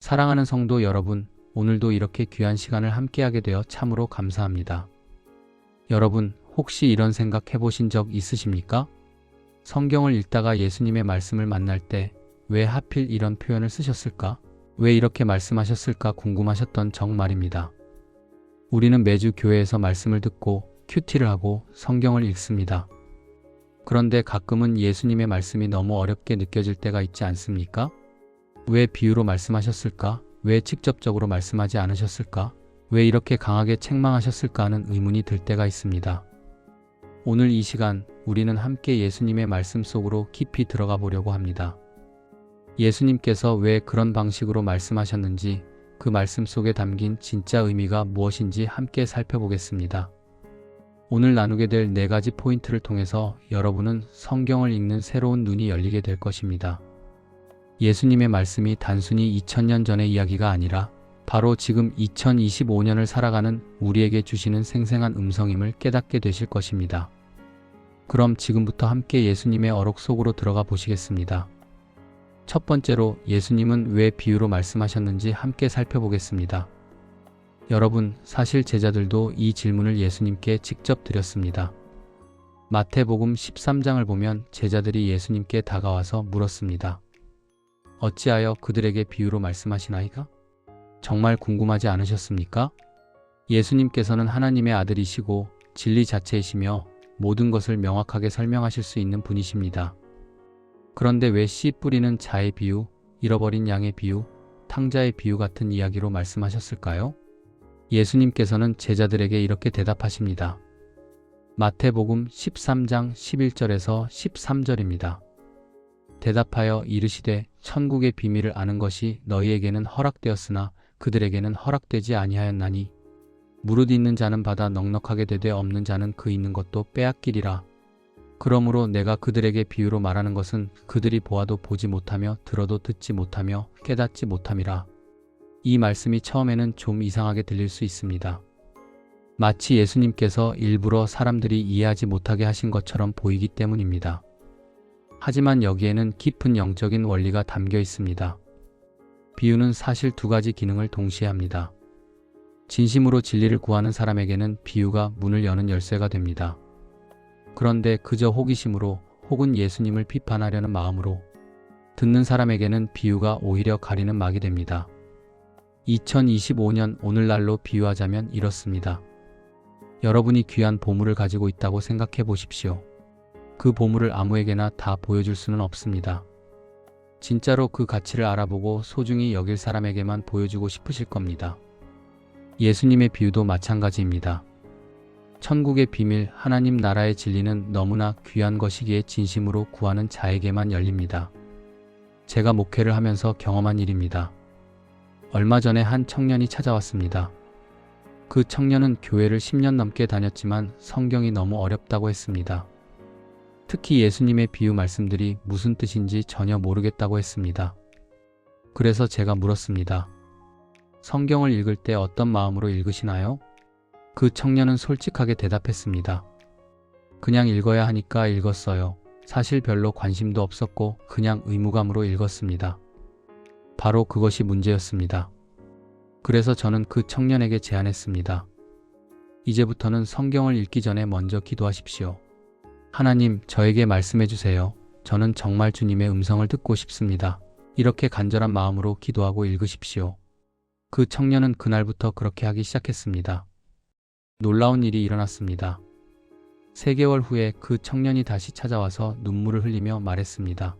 사랑하는 성도 여러분, 오늘도 이렇게 귀한 시간을 함께하게 되어 참으로 감사합니다. 여러분, 혹시 이런 생각 해보신 적 있으십니까? 성경을 읽다가 예수님의 말씀을 만날 때 왜 하필 이런 표현을 쓰셨을까? 왜 이렇게 말씀하셨을까 궁금하셨던 적 말입니다. 우리는 매주 교회에서 말씀을 듣고 큐티를 하고 성경을 읽습니다. 그런데 가끔은 예수님의 말씀이 너무 어렵게 느껴질 때가 있지 않습니까? 왜 비유로 말씀하셨을까? 왜 직접적으로 말씀하지 않으셨을까? 왜 이렇게 강하게 책망하셨을까 하는 의문이 들 때가 있습니다. 오늘 이 시간 우리는 함께 예수님의 말씀 속으로 깊이 들어가 보려고 합니다. 예수님께서 왜 그런 방식으로 말씀하셨는지, 그 말씀 속에 담긴 진짜 의미가 무엇인지 함께 살펴보겠습니다. 오늘 나누게 될 4가지 포인트를 통해서 여러분은 성경을 읽는 새로운 눈이 열리게 될 것입니다. 예수님의 말씀이 단순히 2000년 전의 이야기가 아니라 바로 지금 2025년을 살아가는 우리에게 주시는 생생한 음성임을 깨닫게 되실 것입니다. 그럼 지금부터 함께 예수님의 어록 속으로 들어가 보시겠습니다. 첫 번째로 예수님은 왜 비유로 말씀하셨는지 함께 살펴보겠습니다. 여러분, 사실 제자들도 이 질문을 예수님께 직접 드렸습니다. 마태복음 13장을 보면 제자들이 예수님께 다가와서 물었습니다. 어찌하여 그들에게 비유로 말씀하시나이까? 정말 궁금하지 않으셨습니까? 예수님께서는 하나님의 아들이시고 진리 자체이시며 모든 것을 명확하게 설명하실 수 있는 분이십니다. 그런데 왜 씨 뿌리는 자의 비유, 잃어버린 양의 비유, 탕자의 비유 같은 이야기로 말씀하셨을까요? 예수님께서는 제자들에게 이렇게 대답하십니다. 마태복음 13장 11절에서 13절입니다. 대답하여 이르시되 천국의 비밀을 아는 것이 너희에게는 허락되었으나 그들에게는 허락되지 아니하였나니 무릇 있는 자는 받아 넉넉하게 되되 없는 자는 그 있는 것도 빼앗기리라. 그러므로 내가 그들에게 비유로 말하는 것은 그들이 보아도 보지 못하며 들어도 듣지 못하며 깨닫지 못함이라. 이 말씀이 처음에는 좀 이상하게 들릴 수 있습니다. 마치 예수님께서 일부러 사람들이 이해하지 못하게 하신 것처럼 보이기 때문입니다. 하지만 여기에는 깊은 영적인 원리가 담겨 있습니다. 비유는 사실 2가지 기능을 동시에 합니다. 진심으로 진리를 구하는 사람에게는 비유가 문을 여는 열쇠가 됩니다. 그런데 그저 호기심으로 혹은 예수님을 비판하려는 마음으로 듣는 사람에게는 비유가 오히려 가리는 막이 됩니다. 2025년 오늘날로 비유하자면 이렇습니다. 여러분이 귀한 보물을 가지고 있다고 생각해 보십시오. 그 보물을 아무에게나 다 보여줄 수는 없습니다. 진짜로 그 가치를 알아보고 소중히 여길 사람에게만 보여주고 싶으실 겁니다. 예수님의 비유도 마찬가지입니다. 천국의 비밀, 하나님 나라의 진리는 너무나 귀한 것이기에 진심으로 구하는 자에게만 열립니다. 제가 목회를 하면서 경험한 일입니다. 얼마 전에 한 청년이 찾아왔습니다. 그 청년은 교회를 10년 넘게 다녔지만 성경이 너무 어렵다고 했습니다. 특히 예수님의 비유 말씀들이 무슨 뜻인지 전혀 모르겠다고 했습니다. 그래서 제가 물었습니다. 성경을 읽을 때 어떤 마음으로 읽으시나요? 그 청년은 솔직하게 대답했습니다. 그냥 읽어야 하니까 읽었어요. 사실 별로 관심도 없었고 그냥 의무감으로 읽었습니다. 바로 그것이 문제였습니다. 그래서 저는 그 청년에게 제안했습니다. 이제부터는 성경을 읽기 전에 먼저 기도하십시오. 하나님, 저에게 말씀해 주세요. 저는 정말 주님의 음성을 듣고 싶습니다. 이렇게 간절한 마음으로 기도하고 읽으십시오. 그 청년은 그날부터 그렇게 하기 시작했습니다. 놀라운 일이 일어났습니다. 3개월 후에 그 청년이 다시 찾아와서 눈물을 흘리며 말했습니다.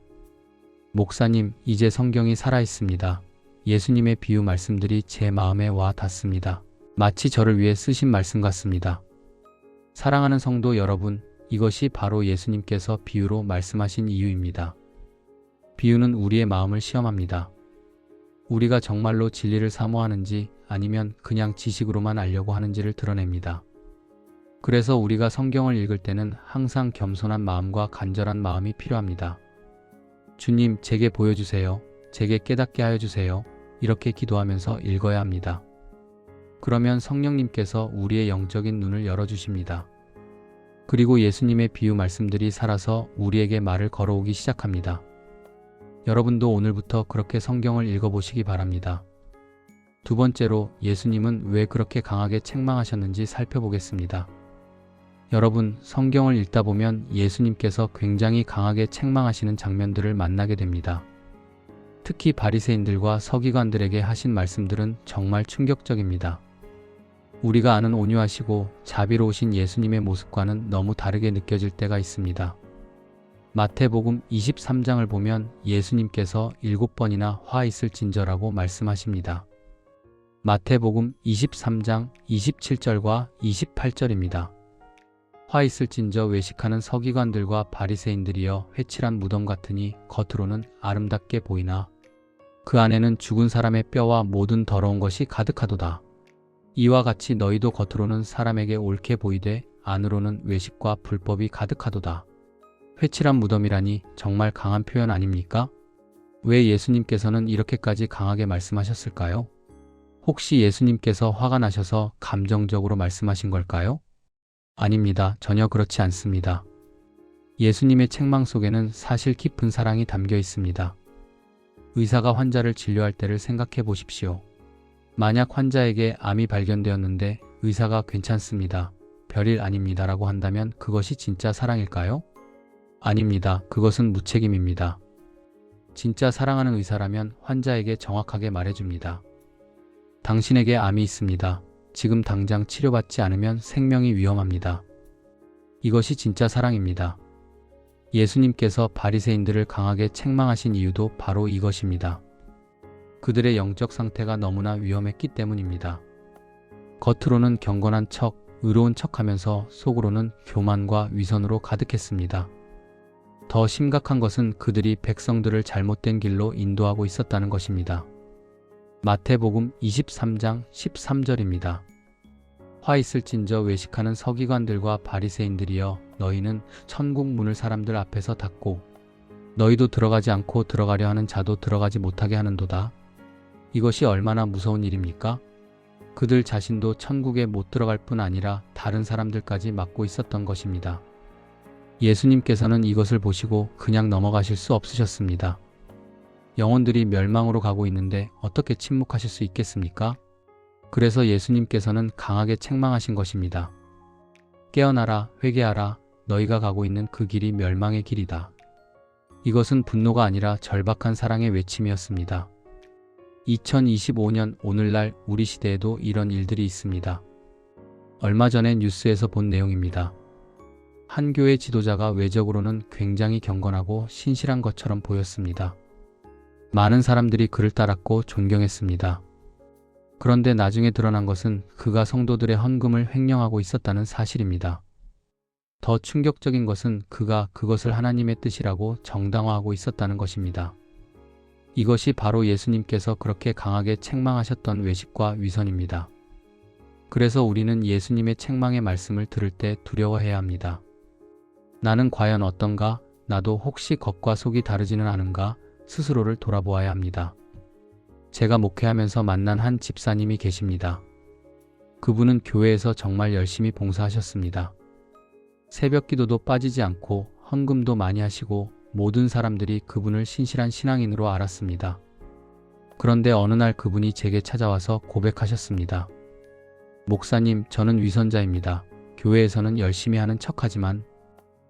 목사님, 이제 성경이 살아있습니다. 예수님의 비유 말씀들이 제 마음에 와 닿습니다. 마치 저를 위해 쓰신 말씀 같습니다. 사랑하는 성도 여러분, 이것이 바로 예수님께서 비유로 말씀하신 이유입니다. 비유는 우리의 마음을 시험합니다. 우리가 정말로 진리를 사모하는지 아니면 그냥 지식으로만 알려고 하는지를 드러냅니다. 그래서 우리가 성경을 읽을 때는 항상 겸손한 마음과 간절한 마음이 필요합니다. 주님, 제게 보여주세요. 제게 깨닫게 하여 주세요. 이렇게 기도하면서 읽어야 합니다. 그러면 성령님께서 우리의 영적인 눈을 열어주십니다. 그리고 예수님의 비유 말씀들이 살아서 우리에게 말을 걸어오기 시작합니다. 여러분도 오늘부터 그렇게 성경을 읽어보시기 바랍니다. 두 번째로 예수님은 왜 그렇게 강하게 책망하셨는지 살펴보겠습니다. 여러분, 성경을 읽다 보면 예수님께서 굉장히 강하게 책망하시는 장면들을 만나게 됩니다. 특히 바리새인들과 서기관들에게 하신 말씀들은 정말 충격적입니다. 우리가 아는 온유하시고 자비로우신 예수님의 모습과는 너무 다르게 느껴질 때가 있습니다. 마태복음 23장을 보면 예수님께서 7번이나 화 있을진저라고 말씀하십니다. 마태복음 23장 27절과 28절입니다. 화 있을진저 외식하는 서기관들과 바리새인들이여 회칠한 무덤 같으니 겉으로는 아름답게 보이나 그 안에는 죽은 사람의 뼈와 모든 더러운 것이 가득하도다. 이와 같이 너희도 겉으로는 사람에게 옳게 보이되 안으로는 외식과 불법이 가득하도다. 회칠한 무덤이라니 정말 강한 표현 아닙니까? 왜 예수님께서는 이렇게까지 강하게 말씀하셨을까요? 혹시 예수님께서 화가 나셔서 감정적으로 말씀하신 걸까요? 아닙니다. 전혀 그렇지 않습니다. 예수님의 책망 속에는 사실 깊은 사랑이 담겨 있습니다. 의사가 환자를 진료할 때를 생각해 보십시오. 만약 환자에게 암이 발견되었는데 의사가 괜찮습니다. 별일 아닙니다. 라고 한다면 그것이 진짜 사랑일까요? 아닙니다. 그것은 무책임입니다. 진짜 사랑하는 의사라면 환자에게 정확하게 말해줍니다. 당신에게 암이 있습니다. 지금 당장 치료받지 않으면 생명이 위험합니다. 이것이 진짜 사랑입니다. 예수님께서 바리새인들을 강하게 책망하신 이유도 바로 이것입니다. 그들의 영적 상태가 너무나 위험했기 때문입니다. 겉으로는 경건한 척, 의로운 척하면서 속으로는 교만과 위선으로 가득했습니다. 더 심각한 것은 그들이 백성들을 잘못된 길로 인도하고 있었다는 것입니다. 마태복음 23장 13절입니다. 화 있을진저 외식하는 서기관들과 바리새인들이여 너희는 천국 문을 사람들 앞에서 닫고 너희도 들어가지 않고 들어가려 하는 자도 들어가지 못하게 하는도다. 이것이 얼마나 무서운 일입니까? 그들 자신도 천국에 못 들어갈 뿐 아니라 다른 사람들까지 막고 있었던 것입니다. 예수님께서는 이것을 보시고 그냥 넘어가실 수 없으셨습니다. 영혼들이 멸망으로 가고 있는데 어떻게 침묵하실 수 있겠습니까? 그래서 예수님께서는 강하게 책망하신 것입니다. 깨어나라, 회개하라, 너희가 가고 있는 그 길이 멸망의 길이다. 이것은 분노가 아니라 절박한 사랑의 외침이었습니다. 2025년 오늘날 우리 시대에도 이런 일들이 있습니다. 얼마 전에 뉴스에서 본 내용입니다. 한 교회 지도자가 외적으로는 굉장히 경건하고 신실한 것처럼 보였습니다. 많은 사람들이 그를 따랐고 존경했습니다. 그런데 나중에 드러난 것은 그가 성도들의 헌금을 횡령하고 있었다는 사실입니다. 더 충격적인 것은 그가 그것을 하나님의 뜻이라고 정당화하고 있었다는 것입니다. 이것이 바로 예수님께서 그렇게 강하게 책망하셨던 외식과 위선입니다. 그래서 우리는 예수님의 책망의 말씀을 들을 때 두려워해야 합니다. 나는 과연 어떤가? 나도 혹시 겉과 속이 다르지는 않은가? 스스로를 돌아보아야 합니다. 제가 목회하면서 만난 한 집사님이 계십니다. 그분은 교회에서 정말 열심히 봉사하셨습니다. 새벽 기도도 빠지지 않고 헌금도 많이 하시고 모든 사람들이 그분을 신실한 신앙인으로 알았습니다. 그런데 어느 날 그분이 제게 찾아와서 고백하셨습니다. 목사님, 저는 위선자입니다. 교회에서는 열심히 하는 척하지만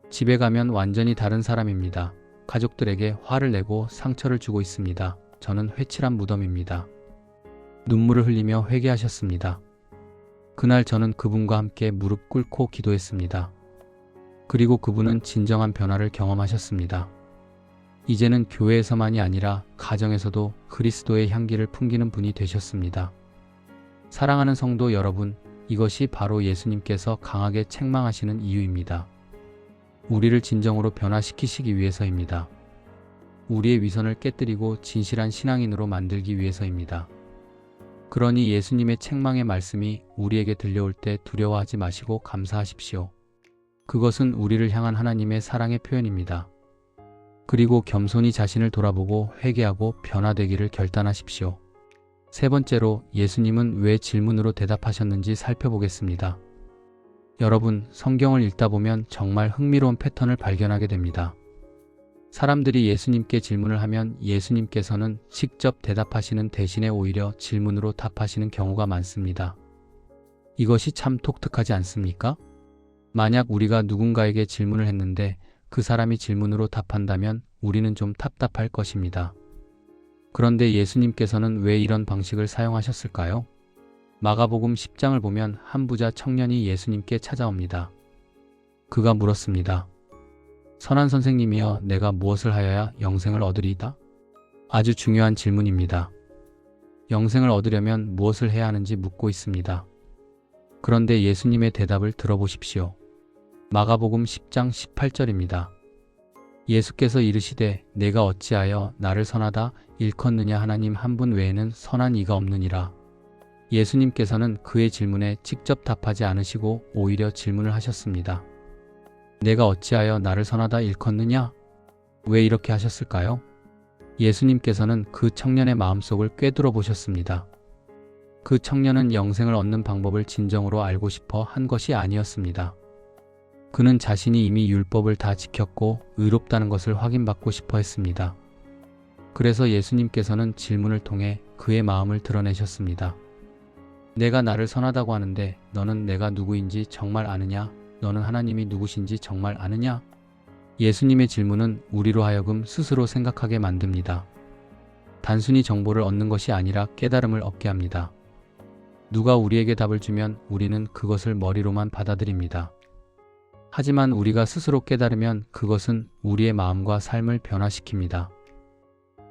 집에 가면 완전히 다른 사람입니다. 가족들에게 화를 내고 상처를 주고 있습니다. 저는 회칠한 무덤입니다. 눈물을 흘리며 회개하셨습니다. 그날 저는 그분과 함께 무릎 꿇고 기도했습니다. 그리고 그분은 진정한 변화를 경험하셨습니다. 이제는 교회에서만이 아니라 가정에서도 그리스도의 향기를 풍기는 분이 되셨습니다. 사랑하는 성도 여러분, 이것이 바로 예수님께서 강하게 책망하시는 이유입니다. 우리를 진정으로 변화시키시기 위해서입니다. 우리의 위선을 깨뜨리고 진실한 신앙인으로 만들기 위해서입니다. 그러니 예수님의 책망의 말씀이 우리에게 들려올 때 두려워하지 마시고 감사하십시오. 그것은 우리를 향한 하나님의 사랑의 표현입니다. 그리고 겸손히 자신을 돌아보고 회개하고 변화되기를 결단하십시오. 세 번째로 예수님은 왜 질문으로 대답하셨는지 살펴보겠습니다. 여러분, 성경을 읽다 보면 정말 흥미로운 패턴을 발견하게 됩니다. 사람들이 예수님께 질문을 하면 예수님께서는 직접 대답하시는 대신에 오히려 질문으로 답하시는 경우가 많습니다. 이것이 참 독특하지 않습니까? 만약 우리가 누군가에게 질문을 했는데 그 사람이 질문으로 답한다면 우리는 좀 답답할 것입니다. 그런데 예수님께서는 왜 이런 방식을 사용하셨을까요? 마가복음 10장을 보면 한 부자 청년이 예수님께 찾아옵니다. 그가 물었습니다. 선한 선생님이여, 내가 무엇을 하여야 영생을 얻으리이다? 아주 중요한 질문입니다. 영생을 얻으려면 무엇을 해야 하는지 묻고 있습니다. 그런데 예수님의 대답을 들어보십시오. 마가복음 10장 18절입니다. 예수께서 이르시되 내가 어찌하여 나를 선하다 일컫느냐, 하나님 한 분 외에는 선한 이가 없느니라. 예수님께서는 그의 질문에 직접 답하지 않으시고 오히려 질문을 하셨습니다. 내가 어찌하여 나를 선하다 일컫느냐? 왜 이렇게 하셨을까요? 예수님께서는 그 청년의 마음속을 꿰뚫어 보셨습니다. 그 청년은 영생을 얻는 방법을 진정으로 알고 싶어 한 것이 아니었습니다. 그는 자신이 이미 율법을 다 지켰고 의롭다는 것을 확인받고 싶어 했습니다. 그래서 예수님께서는 질문을 통해 그의 마음을 드러내셨습니다. 내가 나를 선하다고 하는데 너는 내가 누구인지 정말 아느냐? 너는 하나님이 누구신지 정말 아느냐? 예수님의 질문은 우리로 하여금 스스로 생각하게 만듭니다. 단순히 정보를 얻는 것이 아니라 깨달음을 얻게 합니다. 누가 우리에게 답을 주면 우리는 그것을 머리로만 받아들입니다. 하지만 우리가 스스로 깨달으면 그것은 우리의 마음과 삶을 변화시킵니다.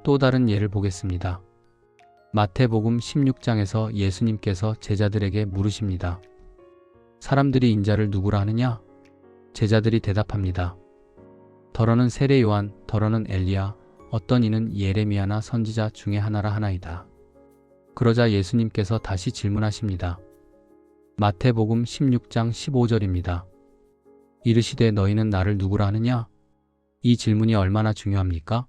또 다른 예를 보겠습니다. 마태복음 16장에서 예수님께서 제자들에게 물으십니다. 사람들이 인자를 누구라 하느냐? 제자들이 대답합니다. 더러는 세례 요한, 더러는 엘리야, 어떤 이는 예레미야나 선지자 중에 하나라 하나이다. 그러자 예수님께서 다시 질문하십니다. 마태복음 16장 15절입니다. 이르시되 너희는 나를 누구라 하느냐? 이 질문이 얼마나 중요합니까?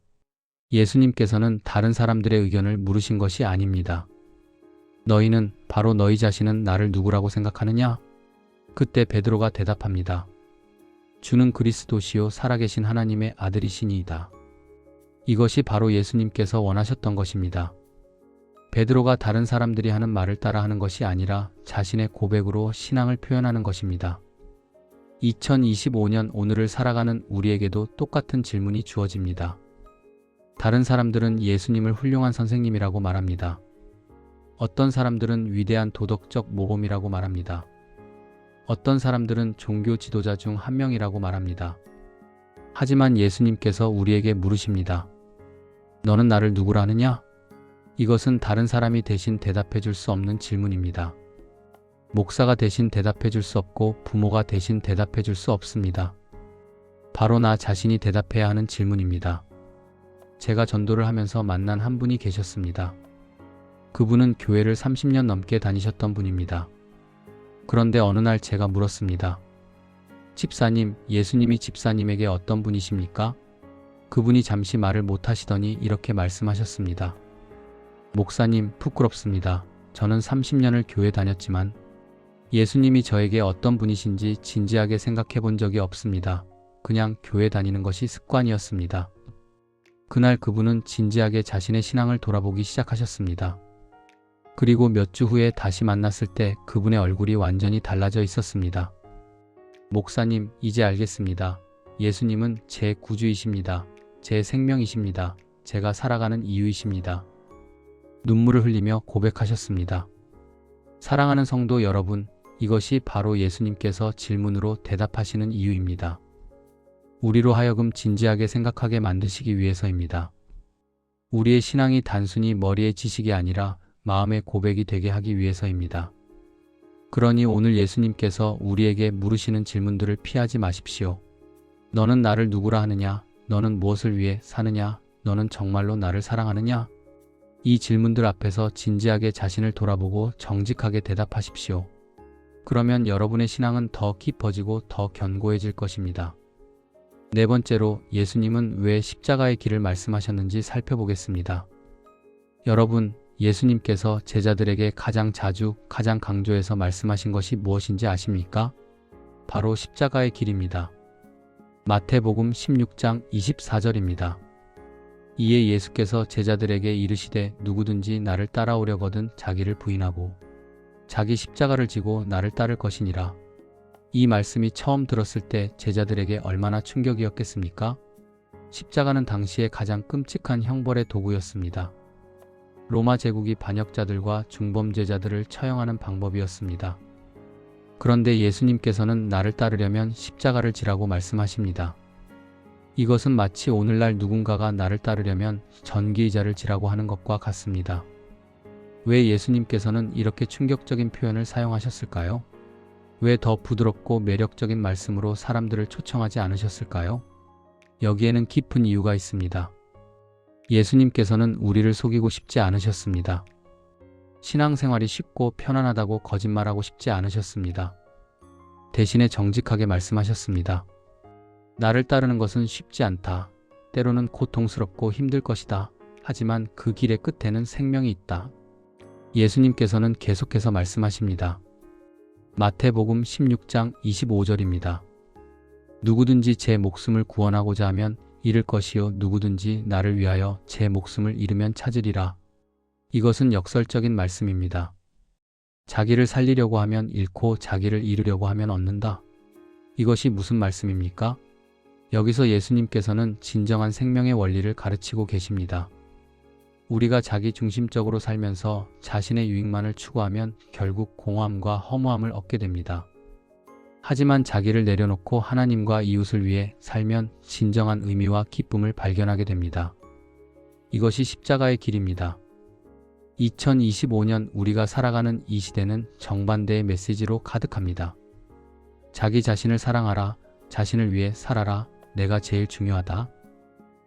예수님께서는 다른 사람들의 의견을 물으신 것이 아닙니다. 너희는, 바로 너희 자신은 나를 누구라고 생각하느냐? 그때 베드로가 대답합니다. 주는 그리스도시요 살아계신 하나님의 아들이시니이다. 이것이 바로 예수님께서 원하셨던 것입니다. 베드로가 다른 사람들이 하는 말을 따라 하는 것이 아니라 자신의 고백으로 신앙을 표현하는 것입니다. 2025년 오늘을 살아가는 우리에게도 똑같은 질문이 주어집니다. 다른 사람들은 예수님을 훌륭한 선생님이라고 말합니다. 어떤 사람들은 위대한 도덕적 모범이라고 말합니다. 어떤 사람들은 종교 지도자 중 한 명이라고 말합니다. 하지만 예수님께서 우리에게 물으십니다. 너는 나를 누구라 하느냐? 이것은 다른 사람이 대신 대답해 줄 수 없는 질문입니다. 목사가 대신 대답해 줄 수 없고 부모가 대신 대답해 줄 수 없습니다. 바로 나 자신이 대답해야 하는 질문입니다. 제가 전도를 하면서 만난 한 분이 계셨습니다. 그분은 교회를 30년 넘게 다니셨던 분입니다. 그런데 어느 날 제가 물었습니다. 집사님, 예수님이 집사님에게 어떤 분이십니까? 그분이 잠시 말을 못하시더니 이렇게 말씀하셨습니다. 목사님, 부끄럽습니다. 저는 30년을 교회 다녔지만 예수님이 저에게 어떤 분이신지 진지하게 생각해 본 적이 없습니다. 그냥 교회 다니는 것이 습관이었습니다. 그날 그분은 진지하게 자신의 신앙을 돌아보기 시작하셨습니다. 그리고 몇 주 후에 다시 만났을 때 그분의 얼굴이 완전히 달라져 있었습니다. 목사님, 이제 알겠습니다. 예수님은 제 구주이십니다. 제 생명이십니다. 제가 살아가는 이유이십니다. 눈물을 흘리며 고백하셨습니다. 사랑하는 성도 여러분, 이것이 바로 예수님께서 질문으로 대답하시는 이유입니다. 우리로 하여금 진지하게 생각하게 만드시기 위해서입니다. 우리의 신앙이 단순히 머리의 지식이 아니라 마음의 고백이 되게 하기 위해서입니다. 그러니 오늘 예수님께서 우리에게 물으시는 질문들을 피하지 마십시오. 너는 나를 누구라 하느냐? 너는 무엇을 위해 사느냐? 너는 정말로 나를 사랑하느냐? 이 질문들 앞에서 진지하게 자신을 돌아보고 정직하게 대답하십시오. 그러면 여러분의 신앙은 더 깊어지고 더 견고해질 것입니다. 네 번째로 예수님은 왜 십자가의 길을 말씀하셨는지 살펴보겠습니다. 여러분, 예수님께서 제자들에게 가장 자주, 가장 강조해서 말씀하신 것이 무엇인지 아십니까? 바로 십자가의 길입니다. 마태복음 16장 24절입니다. 이에 예수께서 제자들에게 이르시되 누구든지 나를 따라오려거든 자기를 부인하고 자기 십자가를 지고 나를 따를 것이니라. 이 말씀이 처음 들었을 때 제자들에게 얼마나 충격이었겠습니까? 십자가는 당시에 가장 끔찍한 형벌의 도구였습니다. 로마 제국이 반역자들과 중범죄자들을 처형하는 방법이었습니다. 그런데 예수님께서는 나를 따르려면 십자가를 지라고 말씀하십니다. 이것은 마치 오늘날 누군가가 나를 따르려면 전기의자를 지라고 하는 것과 같습니다. 왜 예수님께서는 이렇게 충격적인 표현을 사용하셨을까요? 왜 더 부드럽고 매력적인 말씀으로 사람들을 초청하지 않으셨을까요? 여기에는 깊은 이유가 있습니다. 예수님께서는 우리를 속이고 싶지 않으셨습니다. 신앙생활이 쉽고 편안하다고 거짓말하고 싶지 않으셨습니다. 대신에 정직하게 말씀하셨습니다. 나를 따르는 것은 쉽지 않다. 때로는 고통스럽고 힘들 것이다. 하지만 그 길의 끝에는 생명이 있다. 예수님께서는 계속해서 말씀하십니다. 마태복음 16장 25절입니다. 누구든지 제 목숨을 구원하고자 하면 잃을 것이요 누구든지 나를 위하여 제 목숨을 잃으면 찾으리라. 이것은 역설적인 말씀입니다. 자기를 살리려고 하면 잃고 자기를 잃으려고 하면 얻는다. 이것이 무슨 말씀입니까? 여기서 예수님께서는 진정한 생명의 원리를 가르치고 계십니다. 우리가 자기 중심적으로 살면서 자신의 유익만을 추구하면 결국 공허함과 허무함을 얻게 됩니다. 하지만 자기를 내려놓고 하나님과 이웃을 위해 살면 진정한 의미와 기쁨을 발견하게 됩니다. 이것이 십자가의 길입니다. 2025년 우리가 살아가는 이 시대는 정반대의 메시지로 가득합니다. 자기 자신을 사랑하라, 자신을 위해 살아라, 내가 제일 중요하다.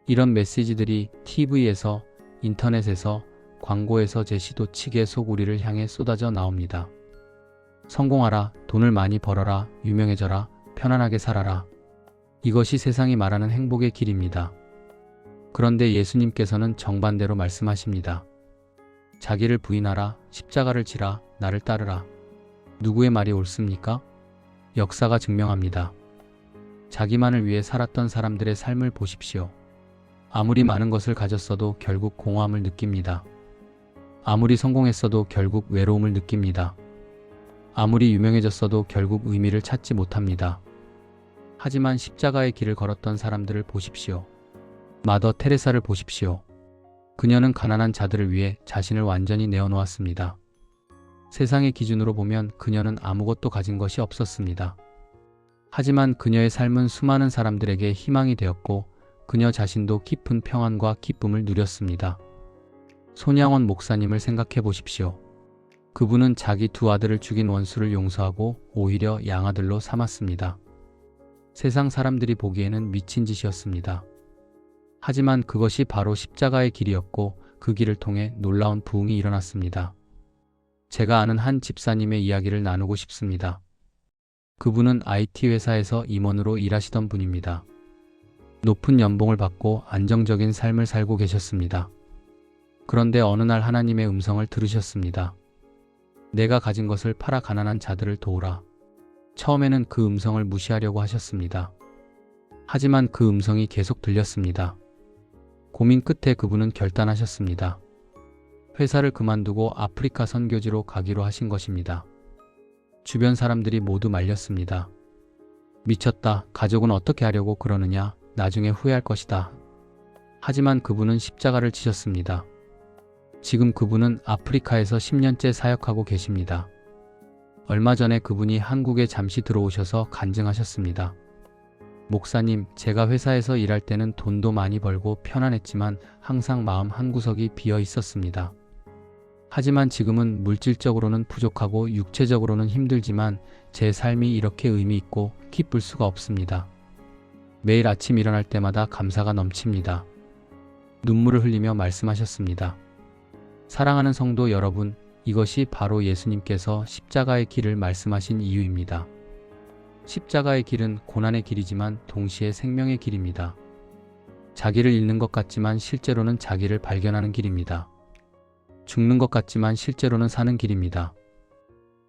이런 메시지들이 TV에서, 인터넷에서, 광고에서 제시도치게 속 우리를 향해 쏟아져 나옵니다. 성공하라, 돈을 많이 벌어라, 유명해져라, 편안하게 살아라. 이것이 세상이 말하는 행복의 길입니다. 그런데 예수님께서는 정반대로 말씀하십니다. 자기를 부인하라, 십자가를 지라, 나를 따르라. 누구의 말이 옳습니까? 역사가 증명합니다. 자기만을 위해 살았던 사람들의 삶을 보십시오. 아무리 많은 것을 가졌어도 결국 공허함을 느낍니다. 아무리 성공했어도 결국 외로움을 느낍니다. 아무리 유명해졌어도 결국 의미를 찾지 못합니다. 하지만 십자가의 길을 걸었던 사람들을 보십시오. 마더 테레사를 보십시오. 그녀는 가난한 자들을 위해 자신을 완전히 내어놓았습니다. 세상의 기준으로 보면 그녀는 아무것도 가진 것이 없었습니다. 하지만 그녀의 삶은 수많은 사람들에게 희망이 되었고 그녀 자신도 깊은 평안과 기쁨을 누렸습니다. 손양원 목사님을 생각해 보십시오. 그분은 자기 두 아들을 죽인 원수를 용서하고 오히려 양아들로 삼았습니다. 세상 사람들이 보기에는 미친 짓이었습니다. 하지만 그것이 바로 십자가의 길이었고 그 길을 통해 놀라운 부흥이 일어났습니다. 제가 아는 한 집사님의 이야기를 나누고 싶습니다. 그분은 IT 회사에서 임원으로 일하시던 분입니다. 높은 연봉을 받고 안정적인 삶을 살고 계셨습니다. 그런데 어느 날 하나님의 음성을 들으셨습니다. 내가 가진 것을 팔아 가난한 자들을 도우라. 처음에는 그 음성을 무시하려고 하셨습니다. 하지만 그 음성이 계속 들렸습니다. 고민 끝에 그분은 결단하셨습니다. 회사를 그만두고 아프리카 선교지로 가기로 하신 것입니다. 주변 사람들이 모두 말렸습니다. 미쳤다. 가족은 어떻게 하려고 그러느냐. 나중에 후회할 것이다. 하지만 그분은 십자가를 지셨습니다. 지금 그분은 아프리카에서 10년째 사역하고 계십니다. 얼마 전에 그분이 한국에 잠시 들어오셔서 간증하셨습니다. 목사님, 제가 회사에서 일할 때는 돈도 많이 벌고 편안했지만 항상 마음 한구석이 비어 있었습니다. 하지만 지금은 물질적으로는 부족하고 육체적으로는 힘들지만 제 삶이 이렇게 의미 있고 기쁠 수가 없습니다. 매일 아침 일어날 때마다 감사가 넘칩니다. 눈물을 흘리며 말씀하셨습니다. 사랑하는 성도 여러분, 이것이 바로 예수님께서 십자가의 길을 말씀하신 이유입니다. 십자가의 길은 고난의 길이지만 동시에 생명의 길입니다. 자기를 잃는 것 같지만 실제로는 자기를 발견하는 길입니다. 죽는 것 같지만 실제로는 사는 길입니다.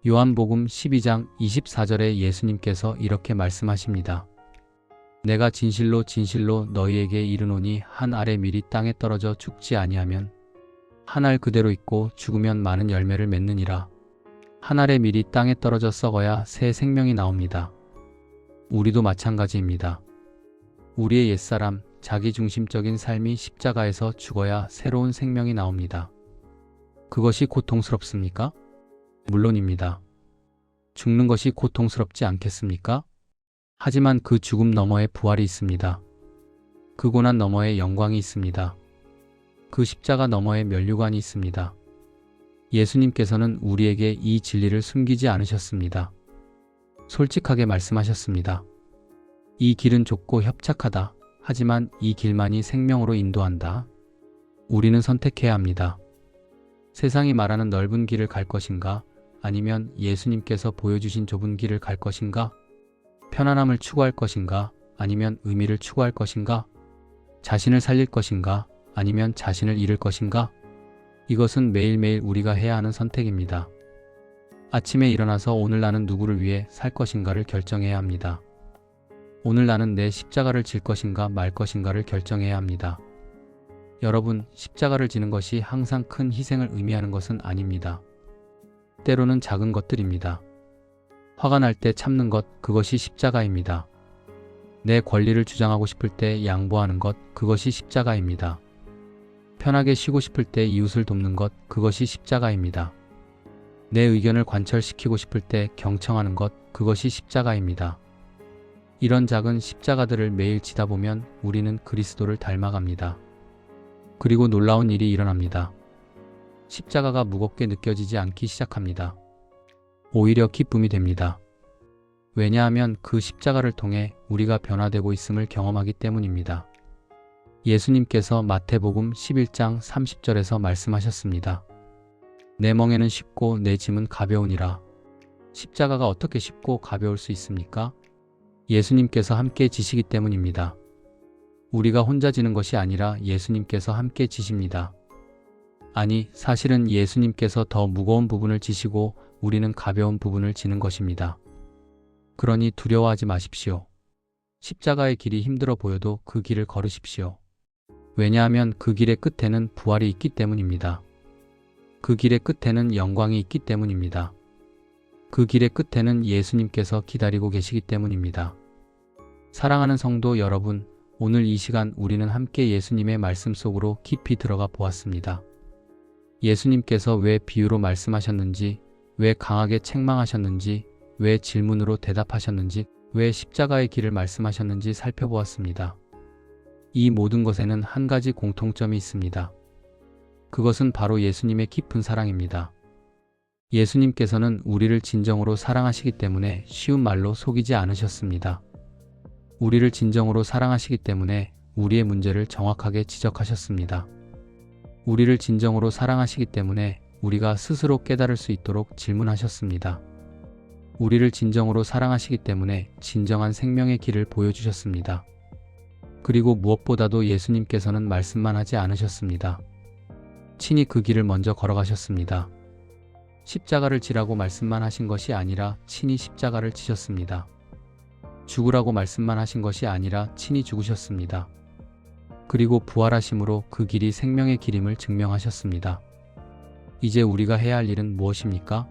요한복음 12장 24절에 예수님께서 이렇게 말씀하십니다. 내가 진실로 진실로 너희에게 이르노니 한 알의 밀이 땅에 떨어져 죽지 아니하면 한 알 그대로 있고 죽으면 많은 열매를 맺느니라. 한 알의 밀이 땅에 떨어져 썩어야 새 생명이 나옵니다. 우리도 마찬가지입니다. 우리의 옛사람, 자기중심적인 삶이 십자가에서 죽어야 새로운 생명이 나옵니다. 그것이 고통스럽습니까? 물론입니다. 죽는 것이 고통스럽지 않겠습니까? 하지만 그 죽음 너머에 부활이 있습니다. 그 고난 너머에 영광이 있습니다. 그 십자가 너머에 면류관이 있습니다. 예수님께서는 우리에게 이 진리를 숨기지 않으셨습니다. 솔직하게 말씀하셨습니다. 이 길은 좁고 협착하다. 하지만 이 길만이 생명으로 인도한다. 우리는 선택해야 합니다. 세상이 말하는 넓은 길을 갈 것인가? 아니면 예수님께서 보여주신 좁은 길을 갈 것인가? 편안함을 추구할 것인가? 아니면 의미를 추구할 것인가? 자신을 살릴 것인가? 아니면 자신을 잃을 것인가? 이것은 매일매일 우리가 해야 하는 선택입니다. 아침에 일어나서 오늘 나는 누구를 위해 살 것인가를 결정해야 합니다. 오늘 나는 내 십자가를 질 것인가 말 것인가를 결정해야 합니다. 여러분, 십자가를 지는 것이 항상 큰 희생을 의미하는 것은 아닙니다. 때로는 작은 것들입니다. 화가 날 때 참는 것, 그것이 십자가입니다. 내 권리를 주장하고 싶을 때 양보하는 것, 그것이 십자가입니다. 편하게 쉬고 싶을 때 이웃을 돕는 것, 그것이 십자가입니다. 내 의견을 관철시키고 싶을 때 경청하는 것, 그것이 십자가입니다. 이런 작은 십자가들을 매일 지다 보면 우리는 그리스도를 닮아갑니다. 그리고 놀라운 일이 일어납니다. 십자가가 무겁게 느껴지지 않기 시작합니다. 오히려 기쁨이 됩니다. 왜냐하면 그 십자가를 통해 우리가 변화되고 있음을 경험하기 때문입니다. 예수님께서 마태복음 11장 30절에서 말씀하셨습니다. 내 멍에는 쉽고 내 짐은 가벼우니라. 십자가가 어떻게 쉽고 가벼울 수 있습니까? 예수님께서 함께 지시기 때문입니다. 우리가 혼자 지는 것이 아니라 예수님께서 함께 지십니다. 아니, 사실은 예수님께서 더 무거운 부분을 지시고 우리는 가벼운 부분을 지는 것입니다. 그러니 두려워하지 마십시오. 십자가의 길이 힘들어 보여도 그 길을 걸으십시오. 왜냐하면 그 길의 끝에는 부활이 있기 때문입니다. 그 길의 끝에는 영광이 있기 때문입니다. 그 길의 끝에는 예수님께서 기다리고 계시기 때문입니다. 사랑하는 성도 여러분, 오늘 이 시간 우리는 함께 예수님의 말씀 속으로 깊이 들어가 보았습니다. 예수님께서 왜 비유로 말씀하셨는지, 왜 강하게 책망하셨는지, 왜 질문으로 대답하셨는지, 왜 십자가의 길을 말씀하셨는지 살펴보았습니다. 이 모든 것에는 한 가지 공통점이 있습니다. 그것은 바로 예수님의 깊은 사랑입니다. 예수님께서는 우리를 진정으로 사랑하시기 때문에 쉬운 말로 속이지 않으셨습니다. 우리를 진정으로 사랑하시기 때문에 우리의 문제를 정확하게 지적하셨습니다. 우리를 진정으로 사랑하시기 때문에 우리가 스스로 깨달을 수 있도록 질문하셨습니다. 우리를 진정으로 사랑하시기 때문에 진정한 생명의 길을 보여주셨습니다. 그리고 무엇보다도 예수님께서는 말씀만 하지 않으셨습니다. 친히 그 길을 먼저 걸어가셨습니다. 십자가를 지라고 말씀만 하신 것이 아니라 친히 십자가를 지셨습니다. 죽으라고 말씀만 하신 것이 아니라 친히 죽으셨습니다. 그리고 부활하심으로 그 길이 생명의 길임을 증명하셨습니다. 이제 우리가 해야 할 일은 무엇입니까?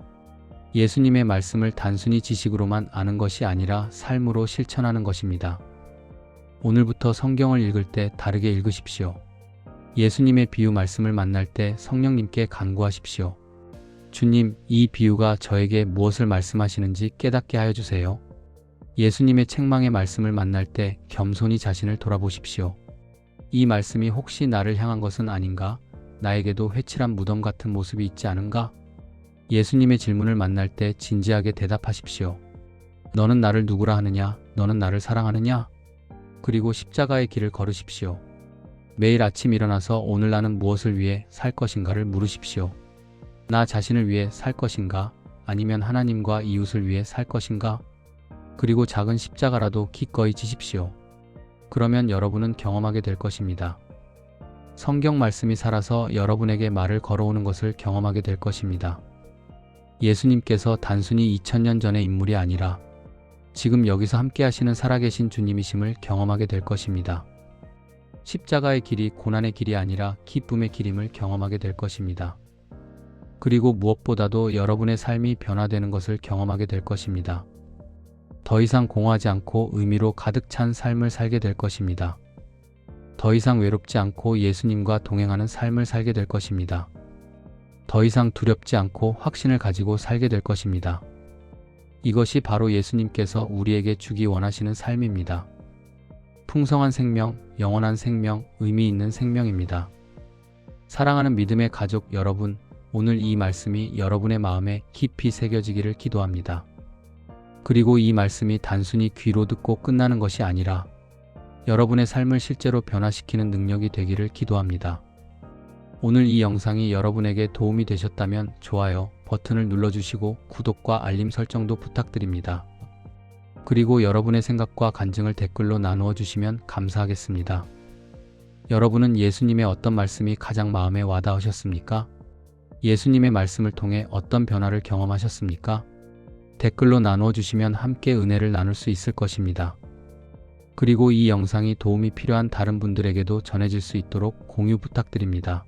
예수님의 말씀을 단순히 지식으로만 아는 것이 아니라 삶으로 실천하는 것입니다. 오늘부터 성경을 읽을 때 다르게 읽으십시오. 예수님의 비유 말씀을 만날 때 성령님께 간구하십시오. 주님, 이 비유가 저에게 무엇을 말씀하시는지 깨닫게 하여 주세요. 예수님의 책망의 말씀을 만날 때 겸손히 자신을 돌아보십시오. 이 말씀이 혹시 나를 향한 것은 아닌가? 나에게도 회칠한 무덤 같은 모습이 있지 않은가? 예수님의 질문을 만날 때 진지하게 대답하십시오. 너는 나를 누구라 하느냐? 너는 나를 사랑하느냐? 그리고 십자가의 길을 걸으십시오. 매일 아침 일어나서 오늘 나는 무엇을 위해 살 것인가를 물으십시오. 나 자신을 위해 살 것인가? 아니면 하나님과 이웃을 위해 살 것인가? 그리고 작은 십자가라도 기꺼이 지십시오. 그러면 여러분은 경험하게 될 것입니다. 성경 말씀이 살아서 여러분에게 말을 걸어오는 것을 경험하게 될 것입니다. 예수님께서 단순히 2000년 전의 인물이 아니라 지금 여기서 함께 하시는 살아계신 주님이심을 경험하게 될 것입니다. 십자가의 길이 고난의 길이 아니라 기쁨의 길임을 경험하게 될 것입니다. 그리고 무엇보다도 여러분의 삶이 변화되는 것을 경험하게 될 것입니다. 더 이상 공허하지 않고 의미로 가득 찬 삶을 살게 될 것입니다. 더 이상 외롭지 않고 예수님과 동행하는 삶을 살게 될 것입니다. 더 이상 두렵지 않고 확신을 가지고 살게 될 것입니다. 이것이 바로 예수님께서 우리에게 주기 원하시는 삶입니다. 풍성한 생명, 영원한 생명, 의미 있는 생명입니다. 사랑하는 믿음의 가족 여러분, 오늘 이 말씀이 여러분의 마음에 깊이 새겨지기를 기도합니다. 그리고 이 말씀이 단순히 귀로 듣고 끝나는 것이 아니라 여러분의 삶을 실제로 변화시키는 능력이 되기를 기도합니다. 오늘 이 영상이 여러분에게 도움이 되셨다면 좋아요 버튼을 눌러주시고 구독과 알림 설정도 부탁드립니다. 그리고 여러분의 생각과 간증을 댓글로 나누어 주시면 감사하겠습니다. 여러분은 예수님의 어떤 말씀이 가장 마음에 와닿으셨습니까? 예수님의 말씀을 통해 어떤 변화를 경험하셨습니까? 댓글로 나누어 주시면 함께 은혜를 나눌 수 있을 것입니다. 그리고 이 영상이 도움이 필요한 다른 분들에게도 전해질 수 있도록 공유 부탁드립니다.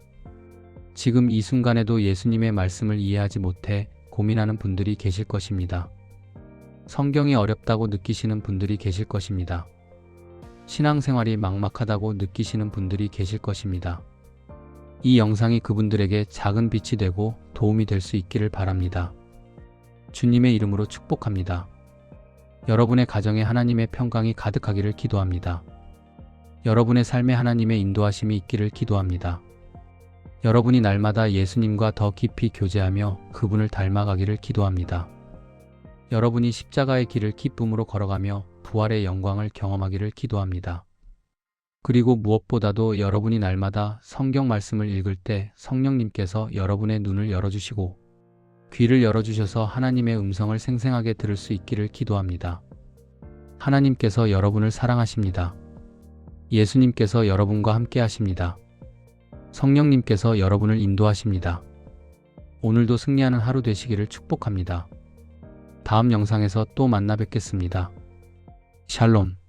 지금 이 순간에도 예수님의 말씀을 이해하지 못해 고민하는 분들이 계실 것입니다. 성경이 어렵다고 느끼시는 분들이 계실 것입니다. 신앙생활이 막막하다고 느끼시는 분들이 계실 것입니다. 이 영상이 그분들에게 작은 빛이 되고 도움이 될 수 있기를 바랍니다. 주님의 이름으로 축복합니다. 여러분의 가정에 하나님의 평강이 가득하기를 기도합니다. 여러분의 삶에 하나님의 인도하심이 있기를 기도합니다. 여러분이 날마다 예수님과 더 깊이 교제하며 그분을 닮아가기를 기도합니다. 여러분이 십자가의 길을 기쁨으로 걸어가며 부활의 영광을 경험하기를 기도합니다. 그리고 무엇보다도 여러분이 날마다 성경 말씀을 읽을 때 성령님께서 여러분의 눈을 열어주시고 귀를 열어주셔서 하나님의 음성을 생생하게 들을 수 있기를 기도합니다. 하나님께서 여러분을 사랑하십니다. 예수님께서 여러분과 함께 하십니다. 성령님께서 여러분을 인도하십니다. 오늘도 승리하는 하루 되시기를 축복합니다. 다음 영상에서 또 만나 뵙겠습니다. 샬롬.